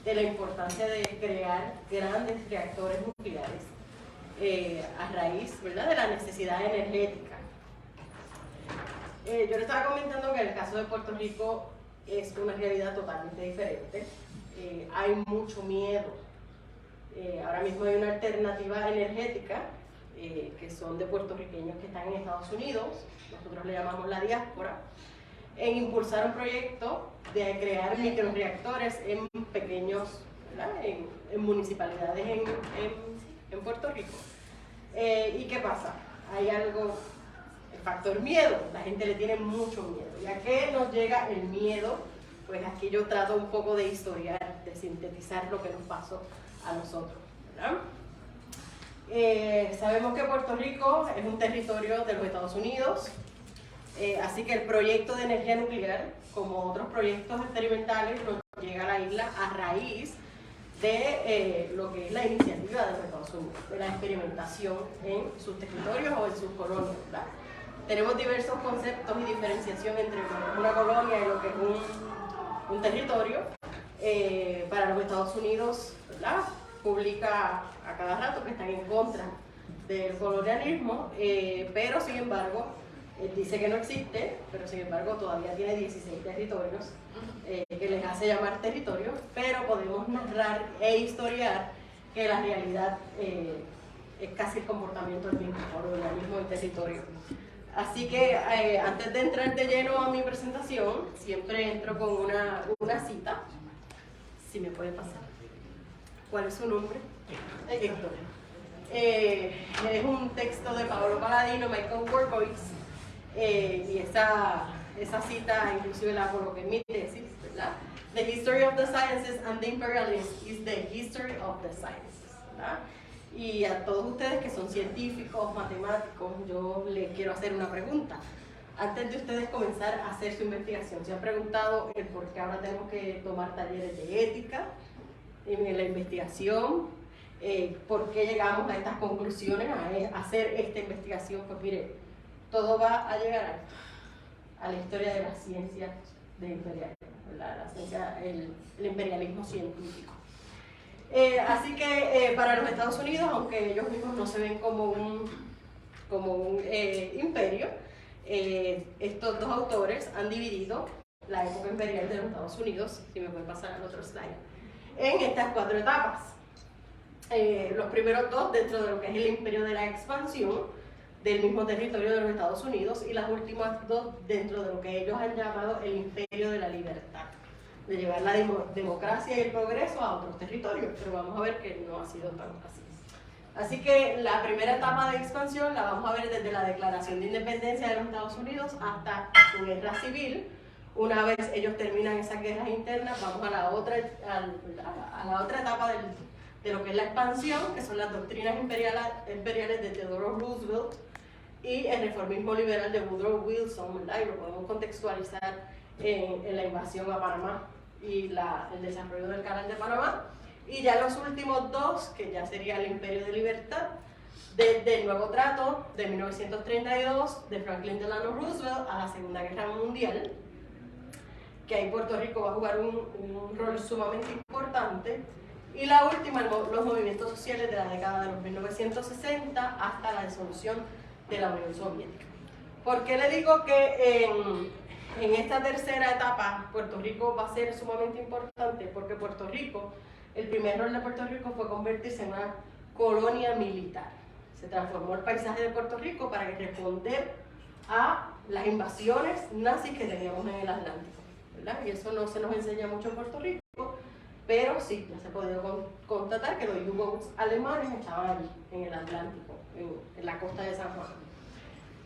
de la importancia de crear grandes reactores nucleares a raíz, ¿verdad?, de la necesidad energética. Yo le estaba comentando que el caso de Puerto Rico es una realidad totalmente diferente. Hay mucho miedo. Ahora mismo hay una alternativa energética que son de puertorriqueños que están en Estados Unidos, nosotros le llamamos la diáspora, en impulsar un proyecto de crear microreactores en pequeños, en municipalidades en Puerto Rico. ¿Y qué pasa? Hay algo, el factor miedo, la gente le tiene mucho miedo. ¿Y a qué nos llega el miedo? Pues aquí yo trato un poco de historiar, de sintetizar lo que nos pasó a nosotros, ¿verdad? Sabemos que Puerto Rico es un territorio de los Estados Unidos, así que el proyecto de energía nuclear, como otros proyectos experimentales, nos llega a la isla a raíz de lo que es la iniciativa de los Estados Unidos, de la experimentación en sus territorios o en sus colonias, ¿verdad? Tenemos diversos conceptos y diferenciación entre una colonia y lo que es un territorio. Para los Estados Unidos, ¿verdad?, publica a cada rato que están en contra del colonialismo, pero sin embargo dice que no existe, pero sin embargo todavía tiene 16 territorios que les hace llamar territorios, pero podemos narrar e historiar que la realidad es casi el comportamiento del mismo colonialismo del territorio. Así que antes de entrar de lleno a mi presentación, siempre entro con una cita. Si me puede pasar. ¿Cuál es su nombre? Héctor. Es un texto de Pablo Paladino, Michael Workowitz, y esa cita inclusive la coloqué en mi tesis, ¿verdad? The history of the sciences and the imperialism is the history of the sciences, ¿verdad? Y a todos ustedes que son científicos, matemáticos, yo les quiero hacer una pregunta. Antes de ustedes comenzar a hacer su investigación, ¿se han preguntado el por qué ahora tenemos que tomar talleres de ética en la investigación? ¿Por qué llegamos a estas conclusiones, a hacer esta investigación? Pues mire, todo va a llegar a la historia de la ciencia de imperialismo, ¿verdad? La ciencia, el imperialismo científico. Así que para los Estados Unidos, aunque ellos mismos no se ven como un imperio, estos dos autores han dividido la época imperial de los Estados Unidos, si me puede pasar al otro slide, en estas 4 etapas. Los primeros 2 dentro de lo que es el imperio de la expansión del mismo territorio de los Estados Unidos, y las últimas 2 dentro de lo que ellos han llamado el imperio de la libertad, de llevar la democracia y el progreso a otros territorios, pero vamos a ver que no ha sido tan así. Así que la primera etapa de expansión la vamos a ver desde la Declaración de Independencia de los Estados Unidos hasta su guerra civil. Una vez ellos terminan esas guerras internas, vamos a la otra etapa de lo que es la expansión, que son las doctrinas imperiales de Theodore Roosevelt y el reformismo liberal de Woodrow Wilson, ¿verdad? Y lo podemos contextualizar en la invasión a Panamá y el desarrollo del canal de Panamá. Y ya los últimos 2, que ya sería el imperio de libertad, desde el nuevo trato de 1932 de Franklin Delano Roosevelt a la Segunda Guerra Mundial, que ahí Puerto Rico va a jugar un rol sumamente importante, y la última, los movimientos sociales de la década de los 1960 hasta la disolución de la Unión Soviética. ¿Por qué le digo que en esta tercera etapa Puerto Rico va a ser sumamente importante? Porque Puerto Rico, el primer rol de Puerto Rico fue convertirse en una colonia militar. Se transformó el paisaje de Puerto Rico para responder a las invasiones nazis que teníamos en el Atlántico, ¿verdad? Y eso no se nos enseña mucho en Puerto Rico, pero sí, ya se ha podido constatar que los U-boats alemanes estaban allí, en el Atlántico, en la costa de San Juan.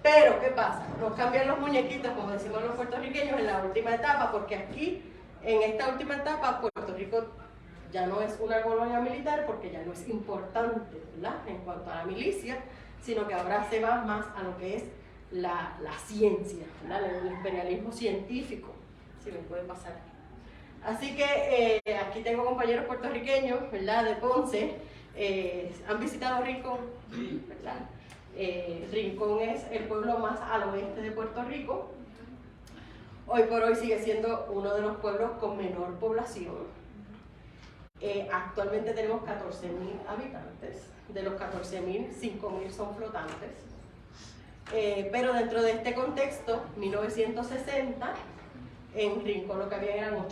Pero, ¿qué pasa? Nos cambian los muñequitos, como decimos los puertorriqueños, en la última etapa, porque aquí, en esta última etapa, Puerto Rico ya no es una colonia militar, porque ya no es importante, ¿verdad?, en cuanto a la milicia, sino que ahora se va más a lo que es la ciencia, ¿verdad?, el imperialismo científico, si me puede pasar. Así que aquí tengo compañeros puertorriqueños, ¿verdad?, de Ponce. ¿Han visitado Rincón? ¿Verdad? Rincón es el pueblo más al oeste de Puerto Rico. Hoy por hoy sigue siendo uno de los pueblos con menor población. Actualmente tenemos 14.000 habitantes, de los 14.000, 5.000 son flotantes. Pero dentro de este contexto, 1960, en Rincón lo que había eran 8.000.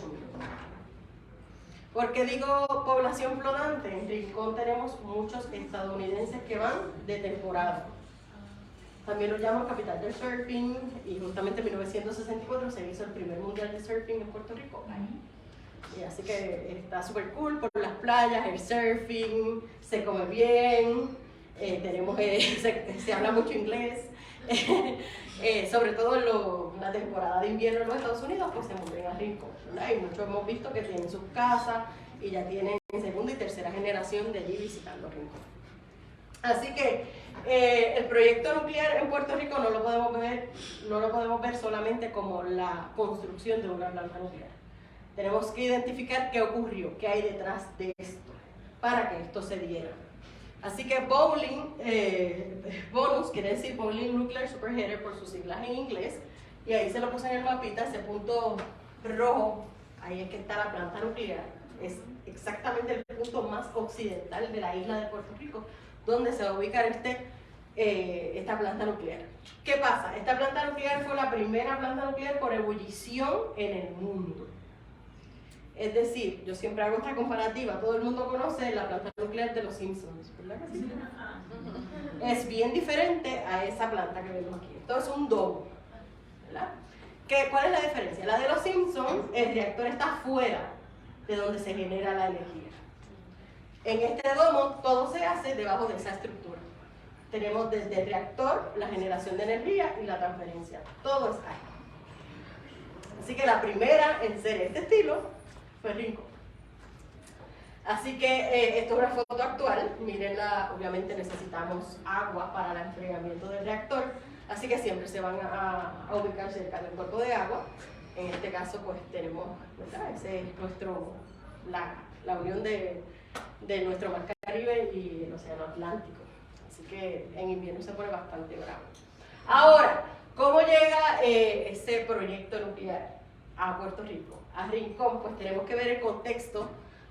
¿Por qué digo población flotante? En Rincón tenemos muchos estadounidenses que van de temporada. También lo llaman capital del surfing, y justamente en 1964 se hizo el primer mundial de surfing en Puerto Rico. Y así que está súper cool por las playas, el surfing, se come bien, se habla mucho inglés. Sobre todo en la temporada de invierno en los Estados Unidos, pues se mueven a Rincón, ¿verdad? Y muchos hemos visto que tienen sus casas y ya tienen segunda y tercera generación de allí visitando Rincón. Así que el proyecto nuclear en Puerto Rico no lo podemos ver solamente como la construcción de una planta nuclear. Tenemos que identificar qué ocurrió, qué hay detrás de esto, para que esto se diera. Así que BONUS quiere decir Bowling Nuclear Superhitter por sus siglas en inglés, y ahí se lo puse en el mapita, ese punto rojo, ahí es que está la planta nuclear, es exactamente el punto más occidental de la isla de Puerto Rico, donde se va a ubicar esta planta nuclear. ¿Qué pasa? Esta planta nuclear fue la primera planta nuclear por ebullición en el mundo. Es decir, yo siempre hago esta comparativa, todo el mundo conoce la planta nuclear de los Simpsons, ¿verdad que sí? Es bien diferente a esa planta que vemos aquí. Esto es un domo, ¿verdad? ¿Cuál es la diferencia? La de los Simpsons, el reactor está fuera de donde se genera la energía. En este domo todo se hace debajo de esa estructura. Tenemos desde el reactor la generación de energía y la transferencia. Todo es ahí. Así que la primera en ser este estilo fue Rincón. Así que esto es una foto actual, mírenla, obviamente necesitamos agua para el enfriamiento del reactor, así que siempre se van a ubicar cerca del cuerpo de agua. En este caso pues tenemos, ¿verdad? Ese es la unión de nuestro mar Caribe y el océano Atlántico, así que en invierno se pone bastante bravo. Ahora, ¿cómo llega ese proyecto nuclear a Puerto Rico? A Rincón, pues tenemos que ver el contexto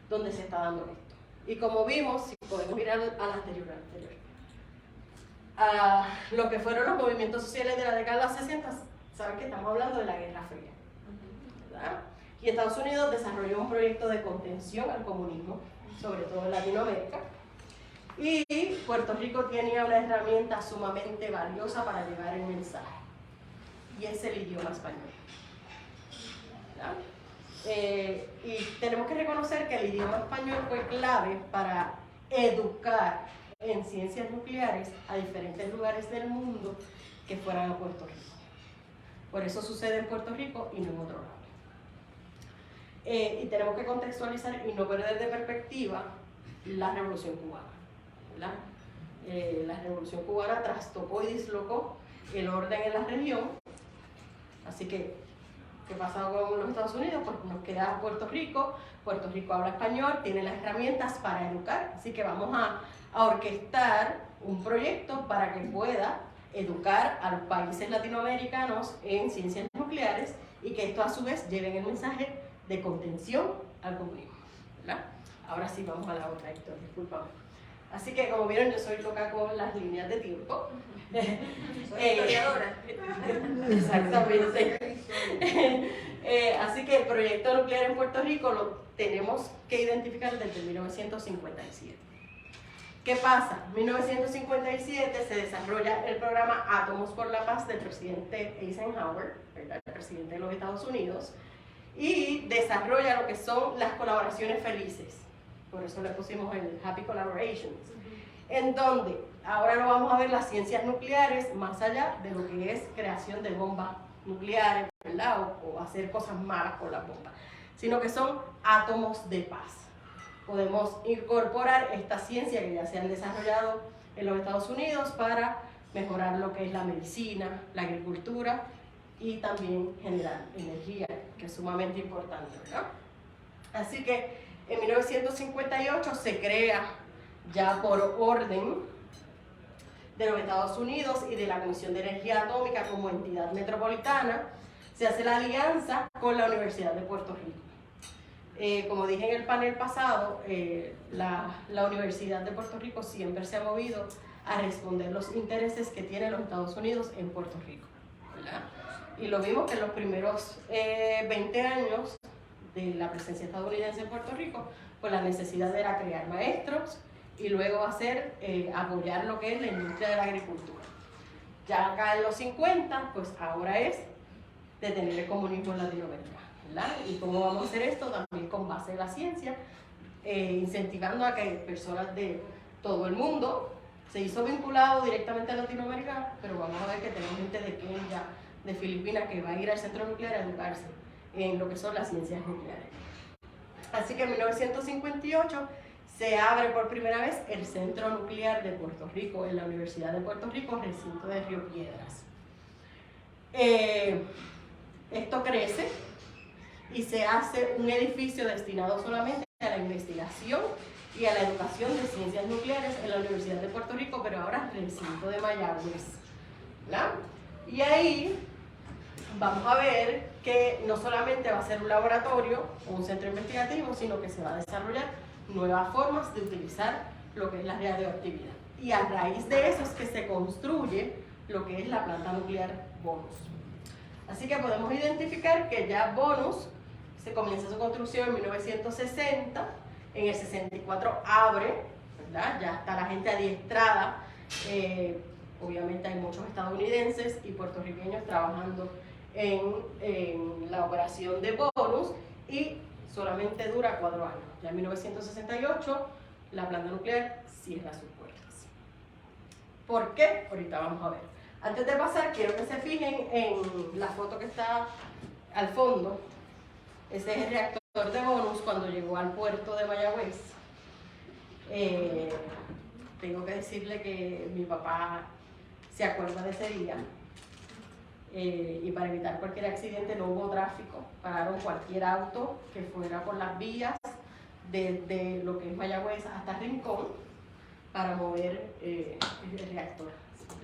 donde se está dando esto. Y como vimos, si podemos mirar al anterior, lo que fueron los movimientos sociales de la década de los 60, saben que estamos hablando de la Guerra Fría, ¿verdad? Y Estados Unidos desarrolló un proyecto de contención al comunismo, sobre todo en Latinoamérica, y Puerto Rico tenía una herramienta sumamente valiosa para llevar el mensaje, y es el idioma español, ¿verdad? Y tenemos que reconocer que el idioma español fue clave para educar en ciencias nucleares a diferentes lugares del mundo que fueran a Puerto Rico. Por eso sucede en Puerto Rico y no en otro lado. Y tenemos que contextualizar y no perder de perspectiva la Revolución Cubana, ¿verdad? La Revolución Cubana trastocó y dislocó el orden en la región, así que ¿qué pasa con los Estados Unidos? Pues nos queda Puerto Rico habla español, tiene las herramientas para educar, así que vamos a orquestar un proyecto para que pueda educar a los países latinoamericanos en ciencias nucleares y que esto a su vez lleven el mensaje de contención al comunismo, ¿verdad? Ahora sí vamos a la otra historia, discúlpame. Así que como vieron, yo soy loca con las líneas de tiempo. Soy historiadora. Exactamente. Así que el proyecto nuclear en Puerto Rico lo tenemos que identificar desde 1957. ¿Qué pasa? En 1957 se desarrolla el programa Átomos por la Paz del presidente Eisenhower, ¿verdad? El presidente de los Estados Unidos, y desarrolla lo que son las colaboraciones felices. Por eso le pusimos el Happy Collaborations, en donde ahora no vamos a ver las ciencias nucleares más allá de lo que es creación de bombas nucleares, ¿verdad? O hacer cosas malas con las bombas, sino que son átomos de paz. Podemos incorporar esta ciencia que ya se han desarrollado en los Estados Unidos para mejorar lo que es la medicina, la agricultura y también generar energía, que es sumamente importante, ¿verdad? Así que en 1958 se crea, ya por orden de los Estados Unidos y de la Comisión de Energía Atómica como entidad metropolitana, se hace la alianza con la Universidad de Puerto Rico. Como dije en el panel pasado, la Universidad de Puerto Rico siempre se ha movido a responder los intereses que tienen los Estados Unidos en Puerto Rico, ¿verdad? Y lo vimos que en los primeros 20 años de la presencia estadounidense en Puerto Rico, pues la necesidad era crear maestros y luego apoyar lo que es la industria de la agricultura. Ya acá en los 50, pues ahora es detener el comunismo en Latinoamérica, ¿verdad? ¿Y cómo vamos a hacer esto? También con base en la ciencia, incentivando a que personas de todo el mundo se hizo vinculado directamente a Latinoamérica, pero vamos a ver que tenemos gente de Kenia, de Filipinas, que va a ir al centro nuclear a educarse en lo que son las ciencias nucleares. Así que en 1958 se abre por primera vez el Centro Nuclear de Puerto Rico en la Universidad de Puerto Rico, recinto de Río Piedras. Esto crece y se hace un edificio destinado solamente a la investigación y a la educación de ciencias nucleares en la Universidad de Puerto Rico, pero ahora recinto de Mayagüez, ¿verdad? Y ahí vamos a ver que no solamente va a ser un laboratorio o un centro investigativo, sino que se va a desarrollar nuevas formas de utilizar lo que es la radioactividad. Y a raíz de eso es que se construye lo que es la planta nuclear Bonus. Así que podemos identificar que ya Bonus se comienza su construcción en 1960, en el 64 abre, ¿verdad? Ya está la gente adiestrada, obviamente hay muchos estadounidenses y puertorriqueños trabajando en la operación de Bonus y solamente dura 4 años. Ya en 1968 la planta nuclear cierra sus puertas. ¿Por qué? Ahorita vamos a ver. Antes de pasar, quiero que se fijen en la foto que está al fondo. Ese es el reactor de Bonus cuando llegó al puerto de Mayagüez. Tengo que decirle que mi papá se acuerda de ese día. Y para evitar cualquier accidente no hubo tráfico, pararon cualquier auto que fuera por las vías de lo que es Mayagüez hasta Rincón para mover el reactor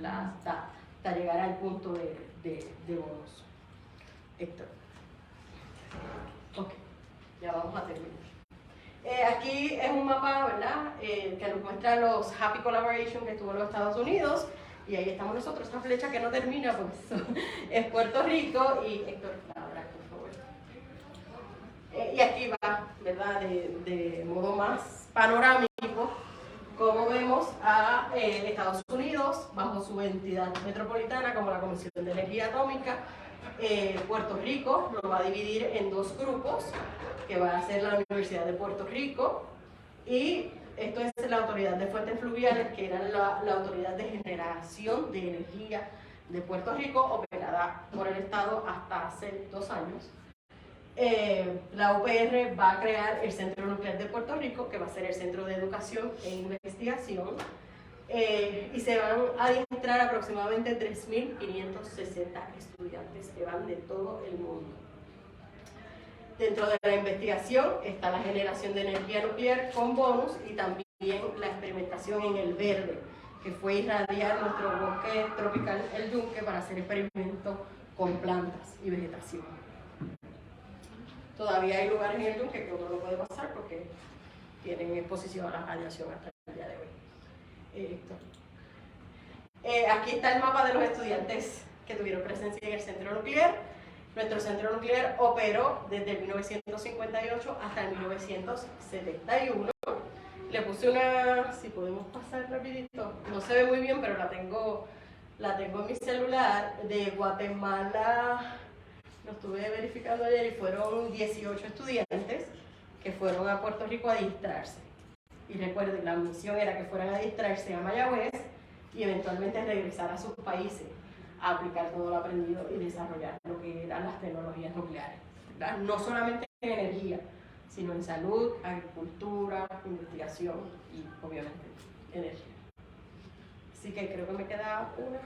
hasta llegar al punto de Bonus. Héctor. Ok, ya vamos a terminar. Aquí es un mapa, ¿verdad? Que nos muestra los Happy Collaboration que estuvo en los Estados Unidos. Y ahí estamos nosotros, esta flecha que no termina, pues es Puerto Rico. Y Héctor, ahora, por favor. Y aquí va, ¿verdad? De modo más panorámico, como vemos a Estados Unidos bajo su entidad metropolitana como la Comisión de Energía Atómica. Puerto Rico lo va a dividir en 2 grupos, que va a ser la Universidad de Puerto Rico y esto es la Autoridad de Fuentes Fluviales, que era la autoridad de generación de energía de Puerto Rico, operada por el Estado hasta hace 2 años. La UPR va a crear el Centro Nuclear de Puerto Rico, que va a ser el Centro de Educación e Investigación, y se van a adiestrar aproximadamente 3.560 estudiantes que van de todo el mundo. Dentro de la investigación está la generación de energía nuclear con Bonus y también la experimentación en el verde, que fue irradiar nuestro bosque tropical, el yunque, para hacer experimentos con plantas y vegetación. Todavía hay lugares en el yunque que uno no puede pasar porque tienen exposición a la radiación hasta el día de hoy. Aquí está el mapa de los estudiantes que tuvieron presencia en el centro nuclear. Nuestro centro nuclear operó desde 1958 hasta el 1971. Le puse una, si podemos pasar rapidito, no se ve muy bien, pero la tengo en mi celular, de Guatemala. Lo estuve verificando ayer y fueron 18 estudiantes que fueron a Puerto Rico a adiestrarse. Y recuerden, la misión era que fueran a adiestrarse a Mayagüez y eventualmente regresar a sus países a aplicar todo lo aprendido y desarrollar lo que eran las tecnologías nucleares, ¿verdad? No solamente en energía, sino en salud, agricultura, investigación y obviamente energía. Así que creo que me queda una.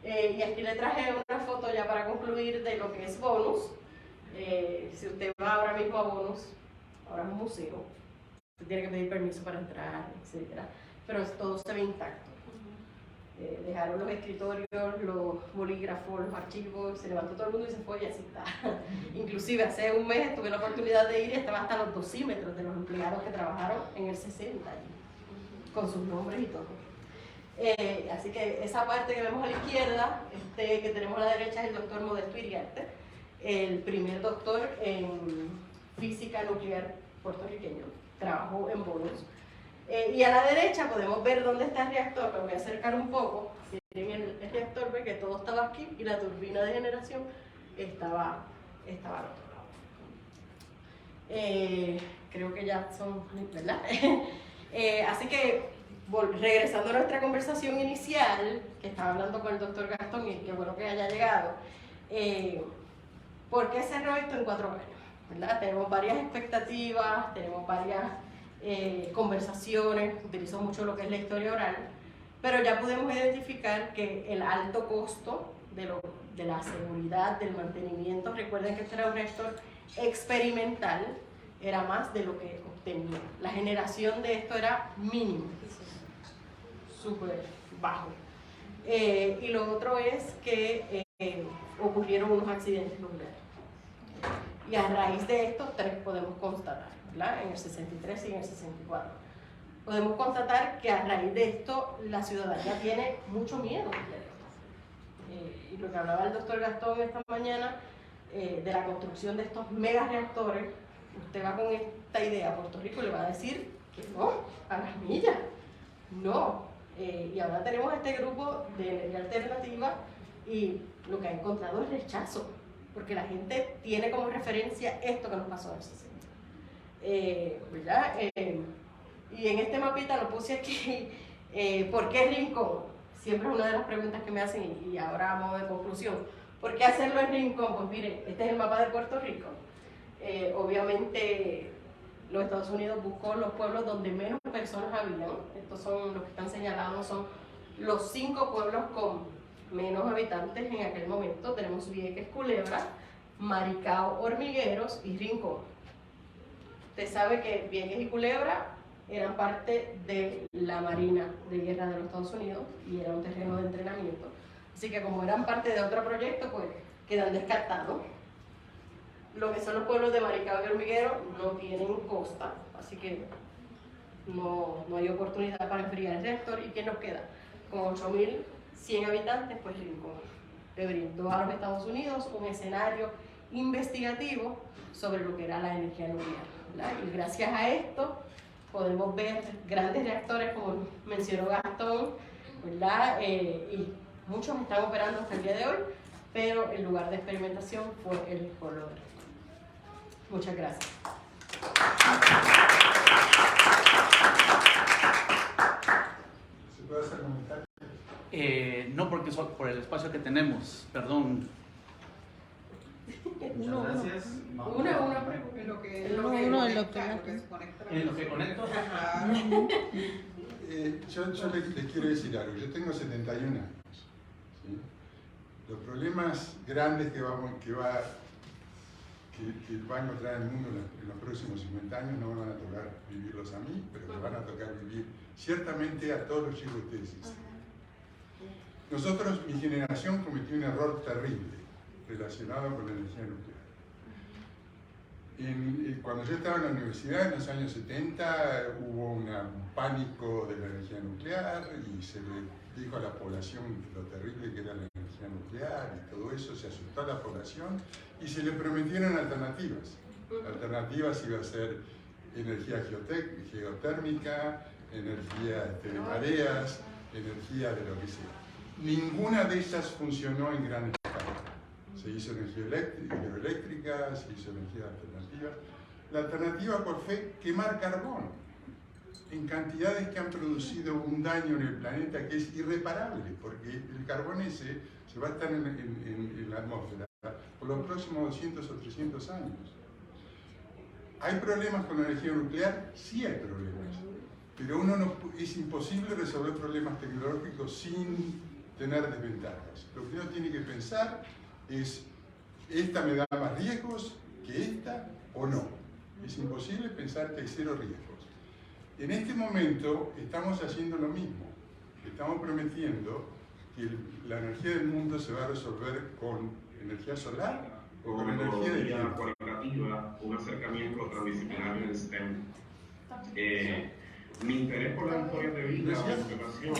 Y aquí le traje una foto ya para concluir de lo que es Bonus. Si usted va ahora mismo a Bonus, ahora es un museo, usted tiene que pedir permiso para entrar, etc. Pero todo se ve intacto. Dejaron los escritorios, los bolígrafos, los archivos, se levantó todo el mundo y se fue y así está. Inclusive hace un mes tuve la oportunidad de ir y estaba hasta los dosímetros de los empleados que trabajaron en el 60 allí, con sus nombres y todo. Así que esa parte que vemos a la izquierda, que tenemos a la derecha, es el doctor Modesto Iriarte, el primer doctor en física nuclear puertorriqueño, trabajó en Bonos. Y a la derecha podemos ver dónde está el reactor, me voy a acercar un poco. Miren el reactor, ve que todo estaba aquí y la turbina de generación estaba al otro lado. Creo que ya son, ¿verdad? Así que, regresando a nuestra conversación inicial, que estaba hablando con el doctor Gastón, y qué bueno que haya llegado, ¿por qué cerró esto en 4 años? ¿Verdad? Tenemos varias expectativas, tenemos varias conversaciones, utilizo mucho lo que es la historia oral, pero ya podemos identificar que el alto costo de la seguridad, del mantenimiento, recuerden que este era un reactor experimental, era más de lo que obtenía. La generación de esto era mínima, súper bajo. Y lo otro es que ocurrieron unos accidentes nucleares. Y a raíz de estos 3 podemos constatar, ¿verdad? En el 63 y en el 64. Podemos constatar que a raíz de esto la ciudadanía tiene mucho miedo. Y lo que hablaba el doctor Gastón esta mañana, de la construcción de estos mega reactores, usted va con esta idea a Puerto Rico y le va a decir que no, a las millas, no. Y ahora tenemos este grupo de energía alternativa y lo que ha encontrado es rechazo, porque la gente tiene como referencia esto que nos pasó en el 60. ¿Verdad? Y en este mapita lo puse aquí, ¿por qué Rincón? Siempre es una de las preguntas que me hacen y ahora a modo de conclusión. ¿Por qué hacerlo en Rincón? Pues miren, este es el mapa de Puerto Rico. Obviamente los Estados Unidos buscó los pueblos donde menos personas habitan. Estos son los que están señalados, son los 5 pueblos con menos habitantes en aquel momento. Tenemos Vieques, Culebra, Maricao, Hormigueros y Rincón. Usted sabe que Vieques y Culebra eran parte de la Marina de Guerra de los Estados Unidos y era un terreno de entrenamiento. Así que como eran parte de otro proyecto, pues quedan descartados. Lo que son los pueblos de Maricao y Hormiguero no tienen costa, así que no hay oportunidad para enfriar el reactor. ¿Y qué nos queda? Con 8.100 habitantes, pues Rincón le brindó a los Estados Unidos un escenario investigativo sobre lo que era la energía nuclear, ¿verdad? Y gracias a esto podemos ver grandes reactores, como mencionó Gastón, ¿verdad? Y muchos están operando hasta el día de hoy, pero el lugar de experimentación fue el pueblo de Rincón. Muchas gracias. ¿Se puede hacer comentario? No, porque por el espacio que tenemos, perdón. Muchas gracias. Una pregunta. En lo que En lo que conecto. Yo les quiero decir algo. Yo tengo 71 años. ¿Sí? Los problemas grandes que va a encontrar el mundo en los próximos 50 años no me van a tocar vivirlos a mí, pero me van a tocar vivir ciertamente a todos los chicos que ustedes existen. Nosotros, mi generación, cometió un error terrible relacionado con la energía nuclear. Cuando yo estaba en la universidad, en los años 70, hubo un pánico de la energía nuclear y se le dijo a la población lo terrible que era la energía nuclear y todo eso, se asustó a la población y se le prometieron alternativas. Alternativas iba a ser energía geotérmica, energía de mareas, energía de lo que sea. Ninguna de esas funcionó en gran escala. Se hizo energía hidroeléctrica, se hizo energía alternativa. La alternativa, ¿cuál fue? Quemar carbón en cantidades que han producido un daño en el planeta que es irreparable, porque el carbón ese se va a estar en la atmósfera por los próximos 200 o 300 años. ¿Hay problemas con la energía nuclear? Sí hay problemas, pero es imposible resolver problemas tecnológicos sin tener desventajas. Lo que uno tiene que pensar es, ¿esta me da más riesgos que esta o no? Es imposible pensar que hay 0 riesgos. En este momento estamos haciendo lo mismo. estamos prometiendo que la energía del mundo se va a resolver con energía solar o con energía de viento. Cualitativa, un acercamiento transdisciplinario en el STEM. Mi interés por las historias de vida, la observación,